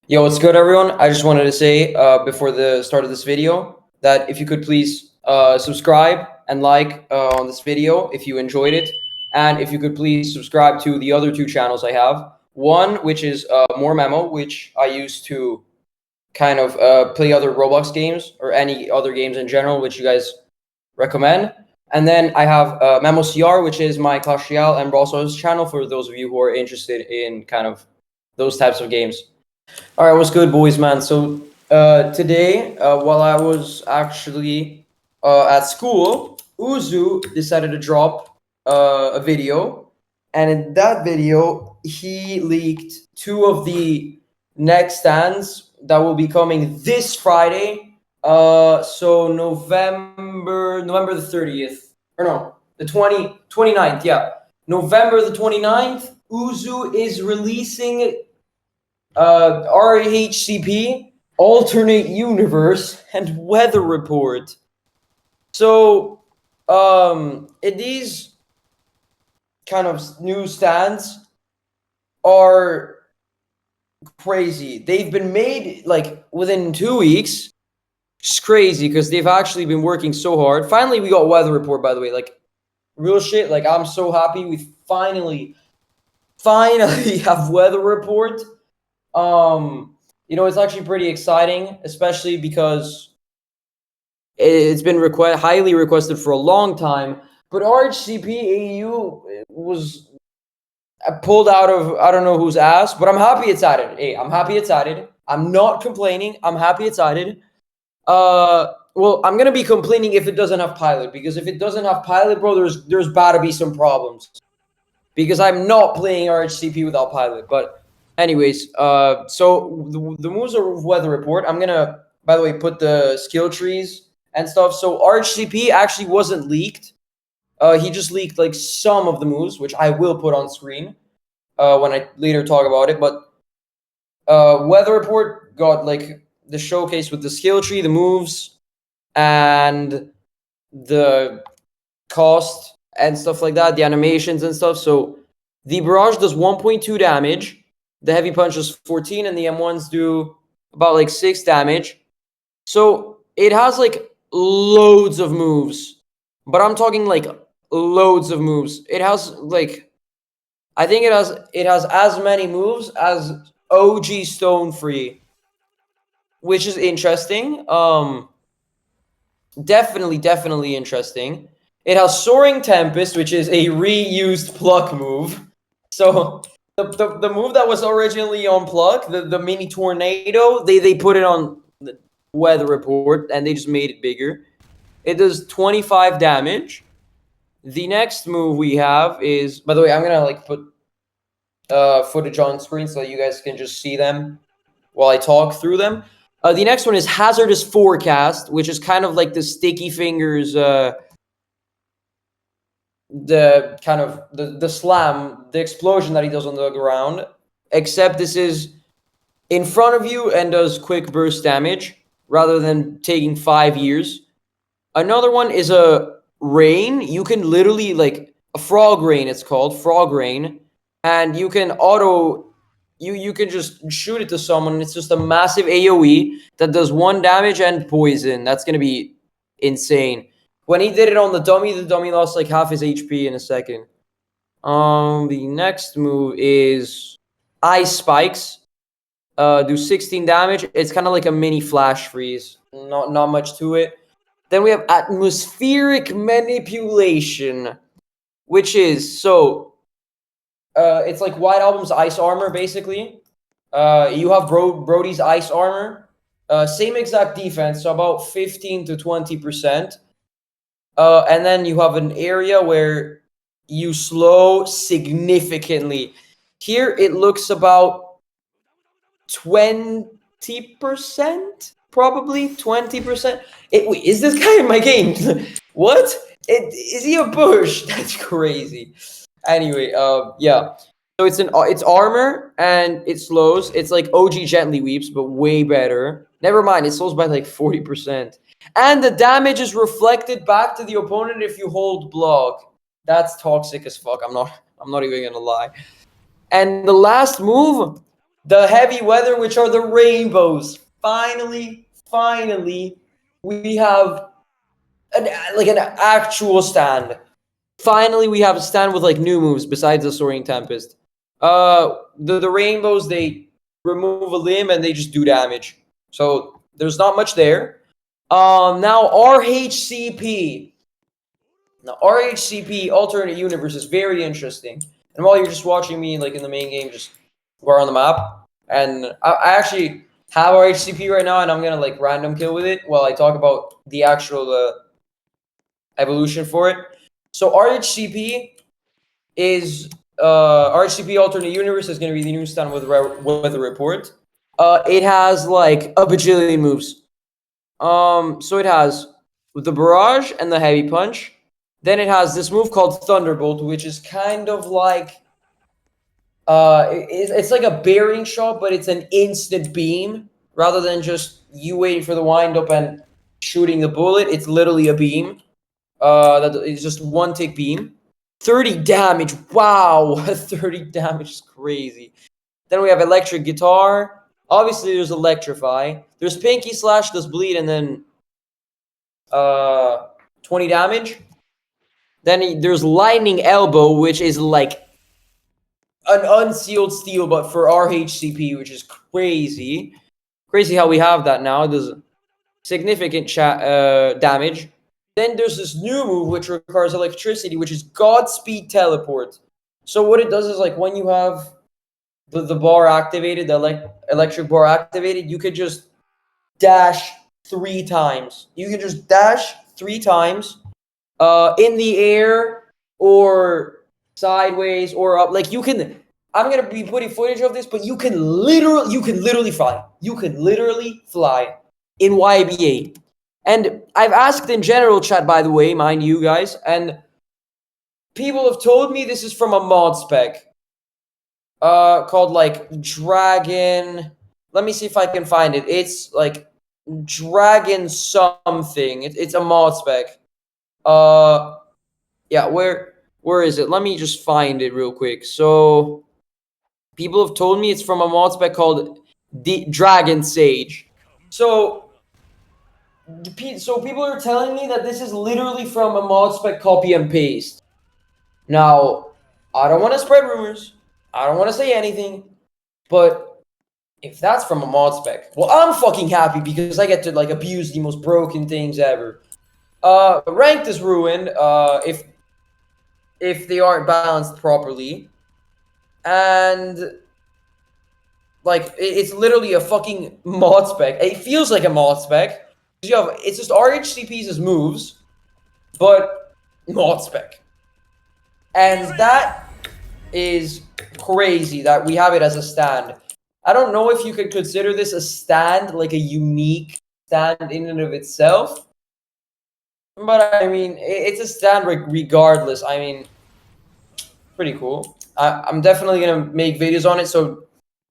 Yo, what's good, everyone? I just wanted to say before the start of this video that if you could please subscribe and like on this video if you enjoyed it, and if you could please subscribe to the other two channels I have. One, which is More Memo, which I use to kind of play other Roblox games or any other games in general, which you guys recommend. And then I have Memo CR, which is my Clash Royale and Brawl Stars channel for those of you who are interested in kind of those types of games. All right, what's good, boys, man? So today, while I was actually at school, Uzu decided to drop a video, and in that video, he leaked two of the neck stands that will be coming this Friday. So November the 30th, or no, the 29th, yeah. November the 29th, Uzu is releasing Rhcp, alternate universe, and weather report. So, these kind of newsstands are crazy. They've been made like within 2 weeks. It's crazy because they've actually been working so hard. Finally, we got weather report, by the way. Like, real shit. Like, I'm so happy we finally have weather report. It's actually pretty exciting, especially because it's been highly requested for a long time. But Rhcp AU was pulled out of I don't know whose ass, but I'm happy it's added. Hey, I'm happy it's added. I'm not complaining. I'm happy it's added. Well, I'm gonna be complaining if it doesn't have pilot, because if it doesn't have pilot, bro, there's bound to be some problems. Because I'm not playing Rhcp without pilot. But anyways, so the moves are weather report. I'm gonna, by the way, put the skill trees and stuff. So Rhcp actually wasn't leaked. He just leaked like some of the moves, which I will put on screen when I later talk about it. But weather report got like the showcase with the skill tree, the moves, and the cost and stuff like that, the animations and stuff. So the barrage does 1.2 damage, the heavy punch does 14, and the M1s do about like 6 damage. So it has like loads of moves, but I'm talking like loads of moves. It has like, I think it has as many moves as OG Stone Free, which is interesting. Definitely interesting. It has Soaring Tempest, which is a reused pluck move. So the move that was originally on pluck, the mini tornado, they put it on the weather report and they just made it bigger. It does 25 damage. The next move we have is, by the way, I'm gonna like put footage on screen so you guys can just see them while I talk through them. The next one is Hazardous Forecast, which is kind of like the Sticky Fingers, the kind of the slam, the explosion that he does on the ground. Except this is in front of you and does quick burst damage rather than taking 5 years. Another one is a rain. You can literally like a frog rain. It's called frog rain, and you can you can just shoot it to someone. It's just a massive AoE that does 1 damage and poison. That's gonna be insane. When he did it on the dummy lost like half his HP in a second. The next move is Ice Spikes. Do 16 damage. It's kind of like a mini flash freeze. Not much to it. Then we have Atmospheric Manipulation, which is it's like White Album's ice armor, basically. You have Brody's ice armor. Same exact defense, so about 15 to 20%. And then you have an area where you slow significantly. Here it looks about 20%, probably 20%. Wait, is this guy in my game? What? Is he a bush? That's crazy. Anyway, yeah. So it's armor and it slows. It's like OG Gently Weeps, but way better. Never mind, it slows by like 40%. And the damage is reflected back to the opponent if you hold block. That's toxic as fuck. I'm not even gonna lie. And the last move the heavy weather, which are the rainbows. Finally, we have an actual stand. Finally, we have a stand with like new moves besides the Soaring Tempest. The rainbows, they remove a limb and they just do damage. So there's not much there. Now RHCP. Now RHCP alternate universe is very interesting. And while you're just watching me like in the main game, just go around the map. And I actually have RHCP right now, and I'm gonna like random kill with it while I talk about the actual evolution for it. So RHCP is RHCP alternate universe is gonna be the new stand with weather report. It has like a bajillion moves. So it has the barrage and the heavy punch. Then it has this move called Thunderbolt, which is kind of like it's like a bearing shot, but it's an instant beam rather than just you waiting for the wind up and shooting the bullet. It's literally a beam. That is just one tick beam. 30 damage. Wow, 30 damage is crazy. Then we have electric guitar. Obviously, there's electrify. There's pinky slash, does bleed, and then 20 damage. Then there's lightning elbow, which is like an unsealed steel, but for RHCP, which is crazy. Crazy how we have that now. There's significant damage. Then there's this new move which requires electricity, which is Godspeed Teleport. So what it does is like when you have the bar activated, the electric bar activated, you could just dash 3 times. You can just dash 3 times in the air or sideways or up. Like you can. I'm gonna be putting footage of this, but you can literally fly. You can literally fly in YBA. And I've asked in general chat, by the way, mind you guys, and people have told me this is from a mod spec called like Dragon. Let me see if I can find it. It's like Dragon something. It's a mod spec. Yeah, where is it? Let me just find it real quick. So people have told me it's from a mod spec called the Dragon Sage. So people are telling me that this is literally from a mod spec copy and paste. Now, I don't want to spread rumors. I don't want to say anything. But if that's from a mod spec, well, I'm fucking happy because I get to like abuse the most broken things ever. Ranked is ruined if they aren't balanced properly. And like it's literally a fucking mod spec. It feels like a mod spec. It's just RHCPs as moves, but mod spec. And that is crazy that we have it as a stand. I don't know if you could consider this a stand, like a unique stand in and of itself. But I mean, it's a stand regardless. I mean, pretty cool. I'm definitely going to make videos on it, so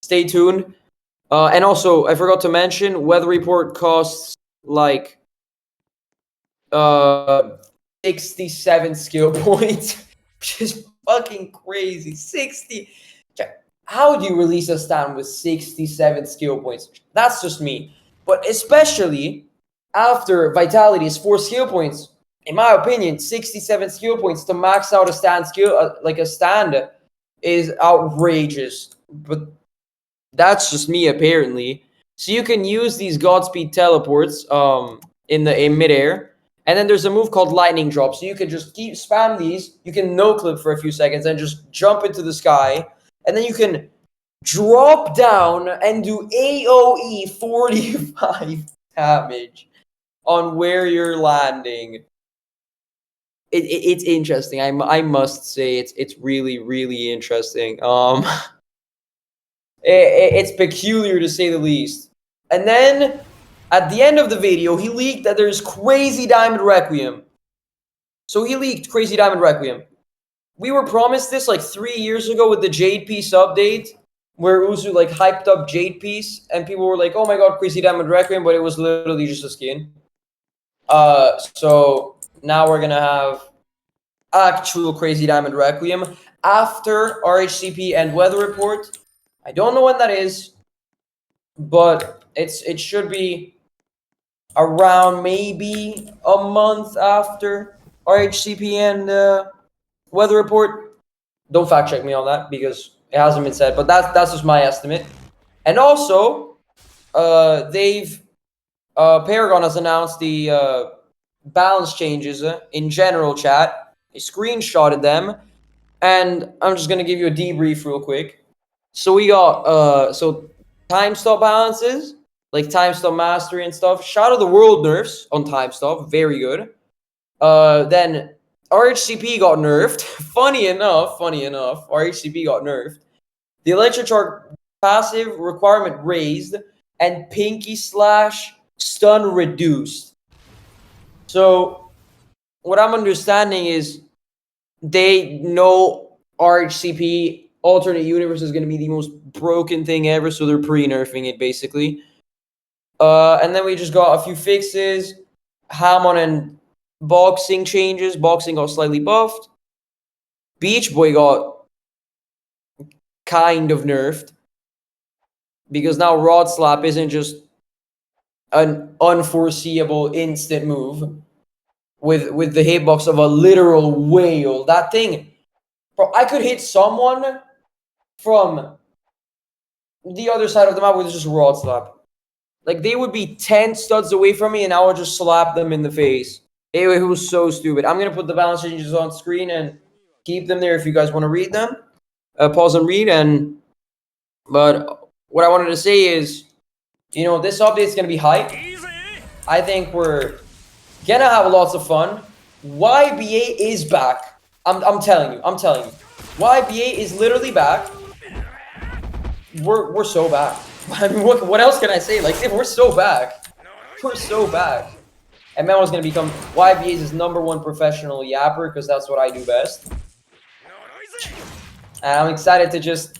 stay tuned. And also, I forgot to mention, Weather Report costs like 67 skill points, which is fucking crazy. 60. How do you release a stand with 67 skill points? That's just me. But especially after Vitality is 4 skill points, in my opinion, 67 skill points to max out a stand skill, like a stand, is outrageous. But that's just me, apparently. So you can use these Godspeed teleports in midair. And then there's a move called Lightning Drop. So you can just keep spam these. You can no-clip for a few seconds and just jump into the sky. And then you can drop down and do AoE 45 damage on where you're landing. It's interesting. I must say it's really, really interesting. It's peculiar to say the least. And then at the end of the video, he leaked that there's Crazy Diamond Requiem. So he leaked Crazy Diamond Requiem. We were promised this like 3 years ago with the Jade Piece update, where Uzu like hyped up Jade Piece, and people were like, "Oh my god, Crazy Diamond Requiem," but it was literally just a skin. So now we're gonna have actual Crazy Diamond Requiem after RHCP and Weather Report. I don't know when that is, but it should be around maybe a month after Rhcp and weather report. Don't fact check me on that because it hasn't been said, but that's just my estimate. And also, they've Paragon has announced the balance changes in general chat. I screenshotted them, and I'm just gonna give you a debrief real quick. So we got time stop balances, like time stop mastery and stuff. Shadow of the World nerfs on time stop, very good. Then Rhcp got nerfed. funny enough, Rhcp got nerfed. The Electrocharge passive requirement raised, and Pinky Slash stun reduced. So what I'm understanding is they know Rhcp alternate universe is going to be the most broken thing ever, so they're pre-nerfing it basically. And then we just got a few fixes. Hamon and boxing changes. Boxing got slightly buffed. Beach Boy got kind of nerfed because now Rod Slap isn't just an unforeseeable instant move with the hitbox of a literal whale. That thing, bro, I could hit someone from the other side of the map with just Rod Slap. Like, they would be 10 studs away from me and I would just slap them in the face. It was so stupid. I'm going to put the balance changes on screen and keep them there if you guys want to read them. Pause and read. But what I wanted to say is, you know, this update is going to be hype. I think we're going to have lots of fun. YBA is back. I'm telling you. YBA is literally back. We're so back. I mean, what else can I say? Like, we're so back. We're so back. And Memo's going to become YBA's #1 professional yapper because that's what I do best. And I'm excited to just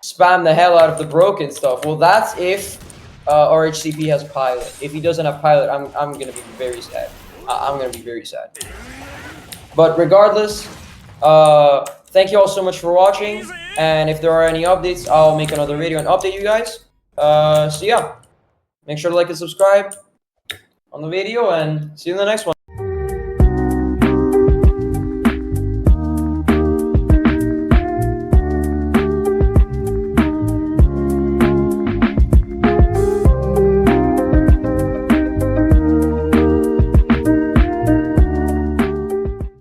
spam the hell out of the broken stuff. Well, that's if Rhcp has pilot. If he doesn't have pilot, I'm going to be very sad. I'm going to be very sad. But regardless, thank you all so much for watching. And if there are any updates, I'll make another video and update you guys. So yeah, make sure to like and subscribe on the video, and see you in the next one.